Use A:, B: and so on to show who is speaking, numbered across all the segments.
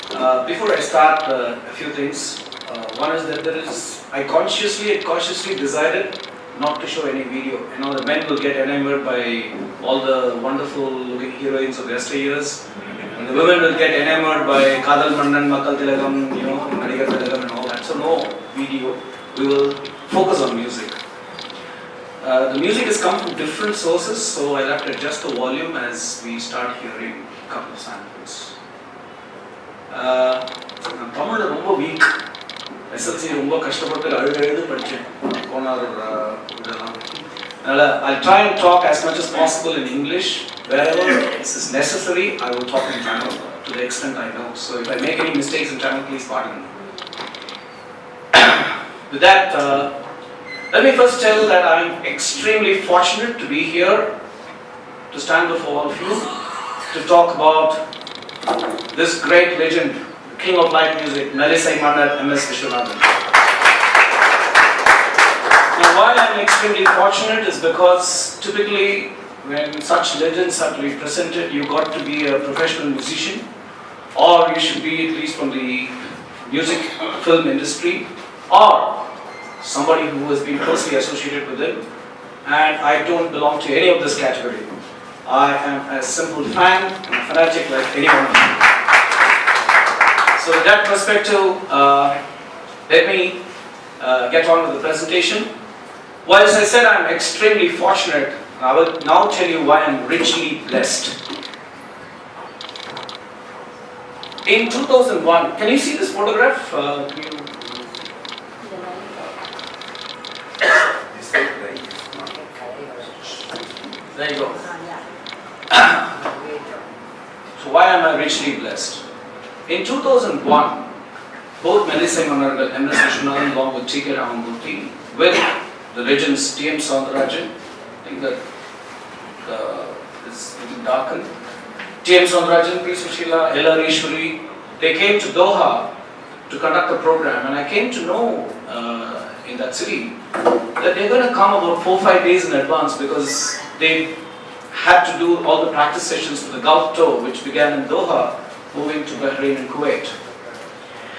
A: Before I start, a few things. One is that I consciously and cautiously decided not to show any video. You know, the men will get enamored by all the wonderful looking heroines of yesteryears, and the women will get enamored by Kadal Mandan, Makal Tilagam, Nadigar Tilagam and all that. So no video. We will focus on music. The music has come from different sources, so I'll have to adjust the volume as we start hearing a couple of samples. நான் தமிழில் ரொம்ப week. SLC ரொம்ப கஷ்டப்பட்டு அழுது படித்தேன் போனார் இதெல்லாம். அதனால் I'll try and talk as much as possible in English. Wherever this is necessary, I will talk in Tamil to the extent I know. So if I make any mistakes in Tamil, please pardon me. With that, let me first tell that I am extremely fortunate to be here, to stand before all of you, to talk about this great legend, king of light music, Melisai Mannar M.S. Vishwanathan. Now, why I am extremely fortunate is because typically when such legends are to be presented, you got to be a professional musician, or you should be at least from the music film industry, or somebody who has been closely associated with it, and I don't belong to any of this category. I am a simple fan and a fanatic like anyone of you. So with that perspective, let me get on with the presentation. Whilst I said I am extremely fortunate, I will now tell you why I am richly blessed. In 2001, can you see this photograph? There you go. So why am I richly blessed? In 2001, both Melisai Mannar and M.S. Vishwanathan along with T.K. Ramamurthy with the legends T.M. Soundarajan, I think that is darkened, T.M. Soundarajan, P. Sushila, L.R. Ishwari, they came to Doha to conduct a program, and I came to know in that city that they're going to come about 4-5 days in advance because they had to do all the practice sessions for the Gulf tour, which began in Doha, moving to Bahrain and Kuwait.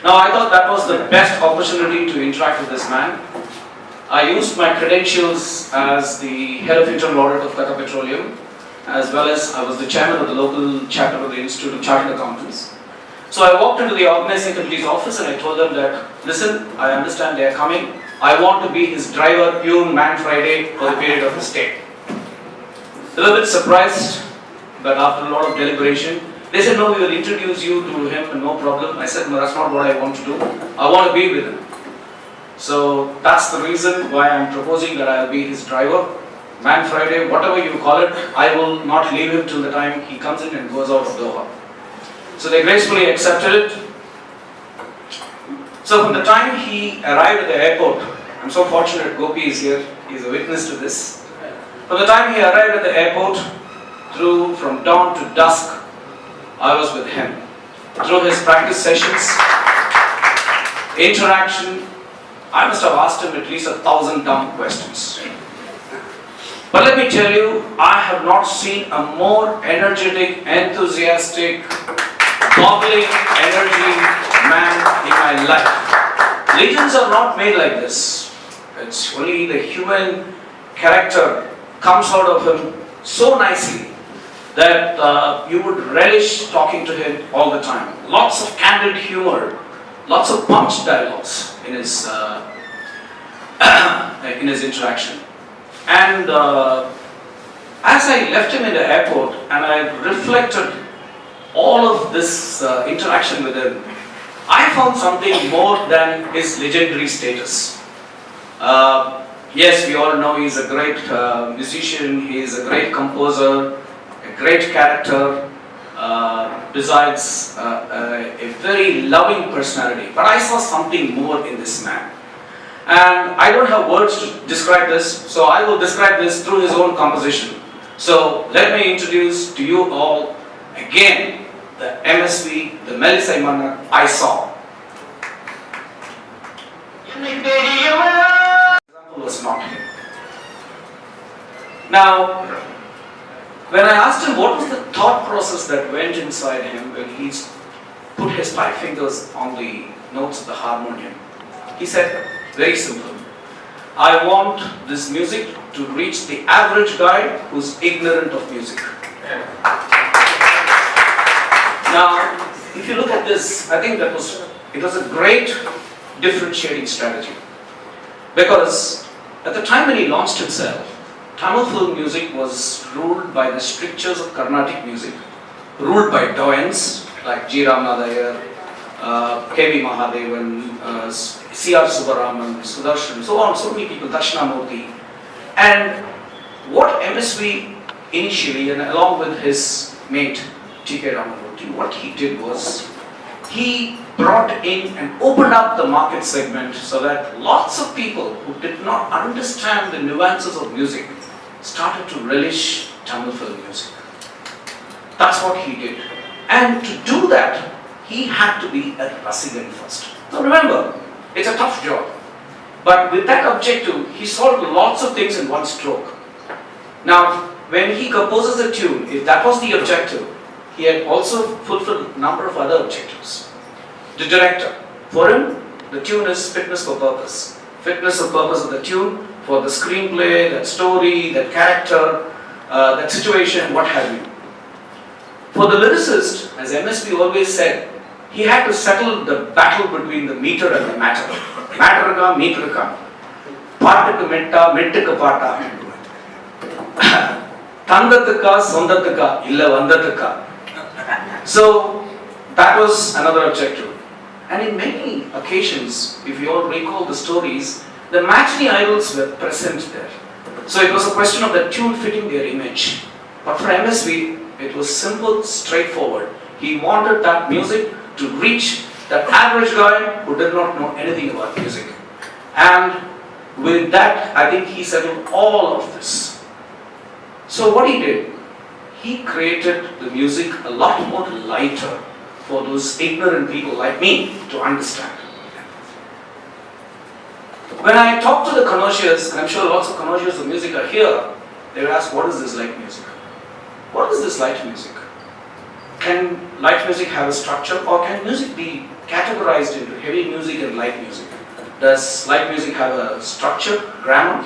A: Now I thought that was the best opportunity to interact with this man. I used my credentials as the head of internal audit of Qatar Petroleum, as well as I was the chairman of the local chapter of the Institute of Chartered Accountants. So I walked into the organizing committee's office and I told them that, listen, I understand they are coming. I want to be his driver, peon, man Friday for the period of his stay. They were a bit surprised, but after a lot of deliberation, they said, no, we will introduce you to him, no problem. I said, no, that's not what I want to do. I want to be with him. So that's the reason why I'm proposing that I'll be his driver. Man Friday, whatever you call it, I will not leave him till the time he comes in and goes out of Doha. So they gracefully accepted it. So from the time he arrived at the airport, I'm so fortunate Gopi is here, he's a witness to this. From the time he arrived at the airport, from dawn to dusk, I was with him. Through his practice sessions, interaction, I must have asked him at least 1,000 dumb questions. But let me tell you, I have not seen a more energetic, enthusiastic, bubbling energy man in my life. Legends are not made like this. It's only the human character comes out of him so nicely that you would relish talking to him all the time. Lots of candid humor, lots of punch dialogues in his interaction. And as I left him in the airport and I reflected all of this interaction with him, I found something more than his legendary status. Yes, we all know he's a great musician, he is a great composer, a great character, besides a very loving personality. But I saw something more in this man. And I don't have words to describe this, so I will describe this through his own composition. So let me introduce to you all again the MSV, the Melisai Mannar I saw. Was not him. Now, when I asked him what was the thought process that went inside him when he put his 5 fingers on the notes of the harmonium. He said, very simple, I want this music to reach the average guy who's ignorant of music. Now, if you look at this, I think it was a great differentiating strategy. Because at the time when he launched himself, Tamil film music was ruled by the strictures of Carnatic music, ruled by doyens like G. Ramanatha, K.V. Mahadevan, C.R. Subbaraman, Sudarshan, so on, so many people, Dakshinamurthy. And what MSV initially, and along with his mate T.K. Ramamurthy, what he did was, he brought in and opened up the market segment so that lots of people who did not understand the nuances of music started to relish Tamil film music. That's what he did. And to do that, he had to be a Rasigan first. Now remember, it's a tough job. But with that objective, he solved lots of things in one stroke. Now, when he composes a tune, if that was the objective, he had also fulfilled a number of other objectives. The director, for him, the tune is fitness for purpose. Fitness for purpose of the tune, for the screenplay, that story, that character, that situation, what have you. For the lyricist, as MSP always said, he had to settle the battle between the meter and the matter. Matter ka, meter ka. Paattukku metta, mettukku paata. Thandathukka, sondathukka, illa vandathukka. So, that was another objective. And in many occasions, if you all recall the stories, the matinee idols were present there. So it was a question of the tune fitting their image. But for MSV, it was simple, straightforward. He wanted that music to reach that average guy who did not know anything about music. And with that, I think he settled all of this. So what he did, he created the music a lot more lighter for those ignorant people like me to understand. When I talk to the connoisseurs, and I'm sure lots of connoisseurs of music are here, they will ask, what is this light music? What is this light music? Can light music have a structure, or can music be categorized into heavy music and light music? Does light music have a structure, grammar?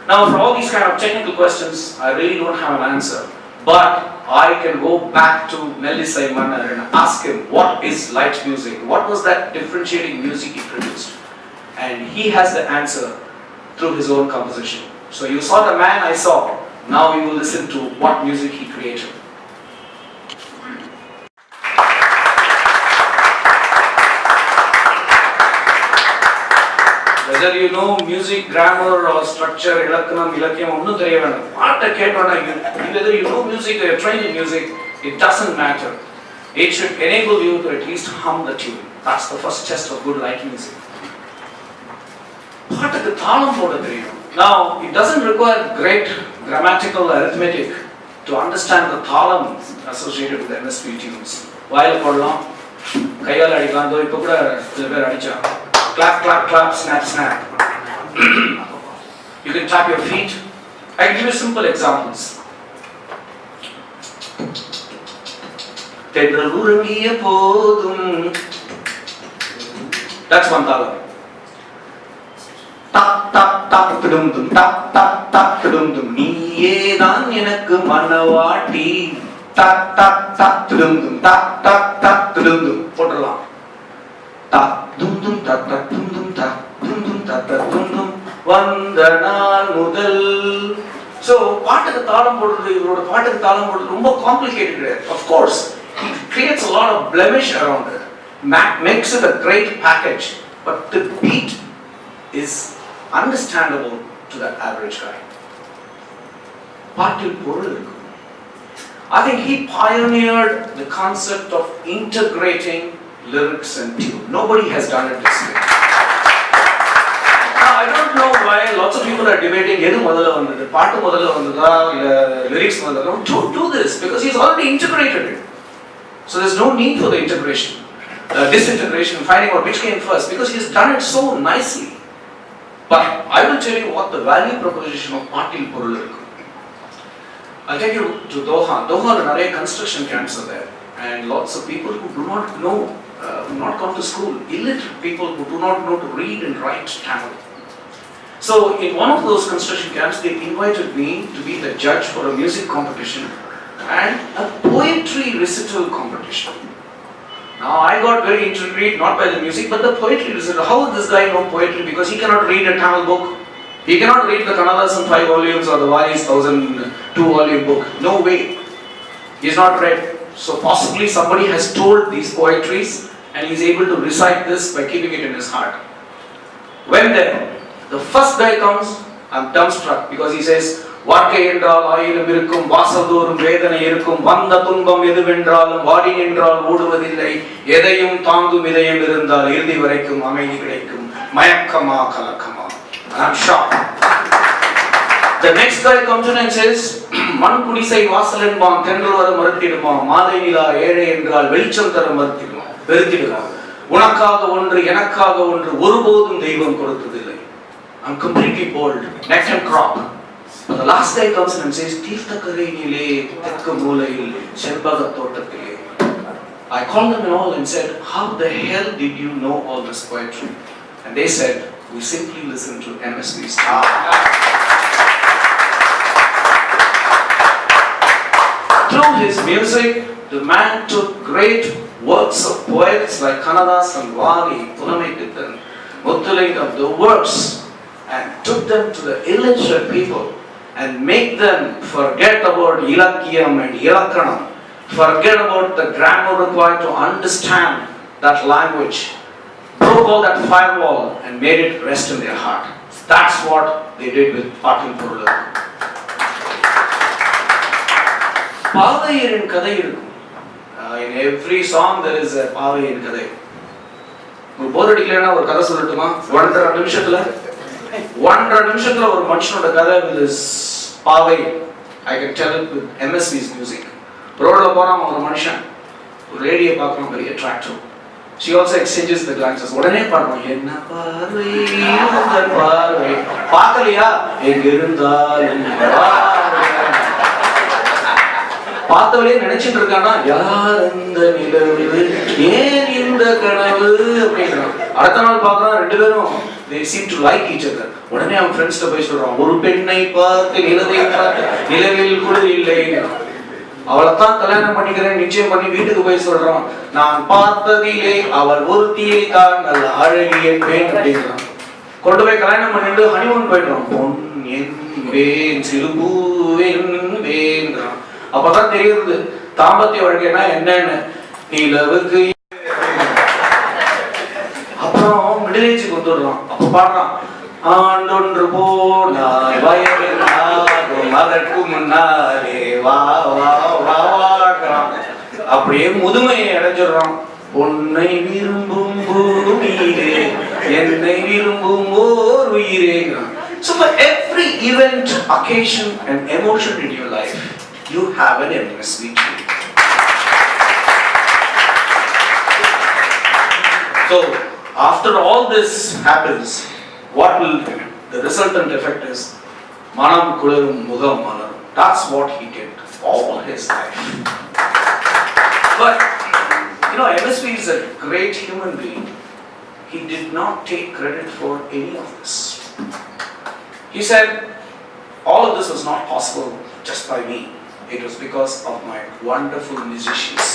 A: Now, for all these kind of technical questions, I really don't have an answer. But I can go back to Melissa Mannar and ask him, what is light music? What was that differentiating music he produced? And he has the answer through his own composition. So you saw the man I saw. Now you will listen to what music he created. Whether you know music, grammar or structure, ilakkanam, ilakyam, onnum theriyavana. Whether you know music or you're trained in music, it doesn't matter. It should enable you to at least hum the tune. That's the first test of good light music. Now, it doesn't require great grammatical arithmetic to understand the thalam associated with MSP tunes. While kodlam, kaiyal adikalam, though ipo kuda sila per adicha. Clap, clap, clap, snap, snap. You can tap your feet. I can give you simple examples. That's one thalam. Tap, tap, tap, tudum, dum, tap, tap, tap, tudum, dum. Niye dan enakku manavati. Tap, tap, tap, tudum, dum, tap, tap, tap, tudum, dum. Pottalam. Tap, dum, dum, tap, tap, dum, dum, tap, dum, dum, tap, tap, dum, dum. Vandanal mudal. So, பாட்டுக்கு தாளம் போடுறது, இவரோட பாட்டுக்கு தாளம் போடுறது ரொம்ப complicated. Of course, he creates a lot of blemish around it. Makes it a great package. But the beat is understandable to that average guy. பாட்டில் பொருள் இருக்கும். I think he pioneered the concept of integrating lyrics and tune. Nobody has done it this way. Now, I don't know why lots of people are debating எது முதல்ல வந்தது, பாட்டு முதல்ல வந்ததா இல்ல lyrics முதல்ல. Don't do this because he's already integrated it. So there's no need for the integration, disintegration, finding out which came first because he's done it so nicely. But I will tell you what the value proposition of பாட்டில் பொருள் இருக்கும். I'll take you to Doha. Doha, there are construction camps are there. and lots of people who do not know, not gone to school, illiterate people who do not know to read and write Tamil. So in one of those construction camps, they invited me to be the judge for a music competition and a poetry recital competition. Now I got very intrigued, not by the music, but the poetry recital. How does this guy know poetry? Because he cannot read a Tamil book. He cannot read the Kannadasan 5 volumes or the Vali's 1002 volume book. No way. He is not read. So possibly somebody has told these poetries and he is able to recite this by keeping it in his heart. When then the first guy comes, I'm dumbstruck because he says, வாழ்க்கை என்றால் ஆயிரம் இருக்கும், வாசல்தோறும் வேதனை இருக்கும், வந்த துன்பம் எதுவென்றாலும் வாடி நின்றால் ஓடுவதில்லை, எதையும் தாங்கும் இதயம் இருந்தால் இறுதி வரைக்கும் அமைதி கிடைக்கும், மயக்கமா கலக்கமா. I'm shocked. The next guy comes in and says, மண் குடிசை வாசல் என்பான், தென்றல் வர மறுத்திடுமா, மாதை நிலா ஏழை என்றால் வெளிச்சம் தர மறுத்திடுமா, வெறுத்திடுமா, உனக்காக ஒன்று எனக்காக ஒன்று ஒருபோதும் தெய்வம் கொடுத்ததில்லை. I'm completely bold, neck and crop. But the last guy comes in and says, தீர்த்தக்கரையிலே தெற்கு மூலையில் செண்பக தோட்டத்திலே. I called them all and said, how the hell did you know all this poetry? And they said, we simply listened to MSV's talk. Through his music, the man took great works of poets like Kannadasan, Vali, Punametithan, Muthulingam, the works, and took them to the illiterate people and make them forget about Ilakkiyam and Ilakkanam, forget about the grammar required to understand that language, broke all that firewall and made it rest in their heart. That's what they did with Patil Purula. Paavayirin kadai irukkum. In every song there is a Paavayirin kadai. ஒரு போர் அடிக்கலன்னா ஒரு கதை சொல்லட்டுமா? 1.5 நிமிஷத்துல 1.5 நிமிஷத்துல ஒரு மனுஷனோட கதை with பாவை. I can tell it with MSV's music. ரோட்ல போறான் ஒரு மனுஷன், ஒரு லேடியை பார்க்கணும், very attractive. She also exchanges the glances. உடனே பாடுறோம், என்ன பார்வை உந்தன் பார்வை, பார்க்கலையா எங்கிருந்தாலும் பார்த்தவளே நினைச்சிட்டு இருக்கானா, யார் இந்த நிலவு ஏன் இந்த கனவு அப்படின்றான். அடுத்த நாள் பார்க்கறான், ரெண்டு பேரும் they seem to like each other. உடனே அவன் ஃப்ரெண்ட்ஸ்ட போய் சொல்றான், ஒரு பெண்ணை பார்த்து நிலவை பார்த்து நிலவில் கூட இல்லை, அவளைத்தான் கல்யாணம் பண்ணிக்கிறேன் நிச்சயம் பண்ணி வீட்டுக்கு போய் சொல்றான், நான் பார்த்ததிலே அவள் ஒருத்தியை தான் நல்ல அழகி என்பேன் அப்படின்றான். கொண்டு போய் கல்யாணம் பண்ணிட்டு ஹனிமூன் போயிடுறான். பொன் என்பேன் சிறுபூவென்பேன்றான். அப்பதான் தெரியுது தாம்பத்திய வாழ்க்கைனா என்னன்னு. நிலவுக்கு அப்புறம் மிடில் ஏஜுக்கு வந்துடுறான். அப்ப பாடுறான், ஆண்டொன்று போனாய் வயதாகும் அதற்கு முன்னாலே வா வா வா வாடுறான். அப்படியே முதுமையை அடைஞ்சிடுறான். உன்னை விரும்பும் பூமியிலே என்னை விரும்பும் ஓர் உயிரேங்கிறான். So for every event, occasion and emotion in your life, you have an MSV tree. So after all this happens, what will the resultant effect is? Manam kulirum mugam malarum. That's what he did all his life. But you know, MSV is a great human being. He did not take credit for any of this. He said, all of this was not possible just by me. It was because of my wonderful musicians.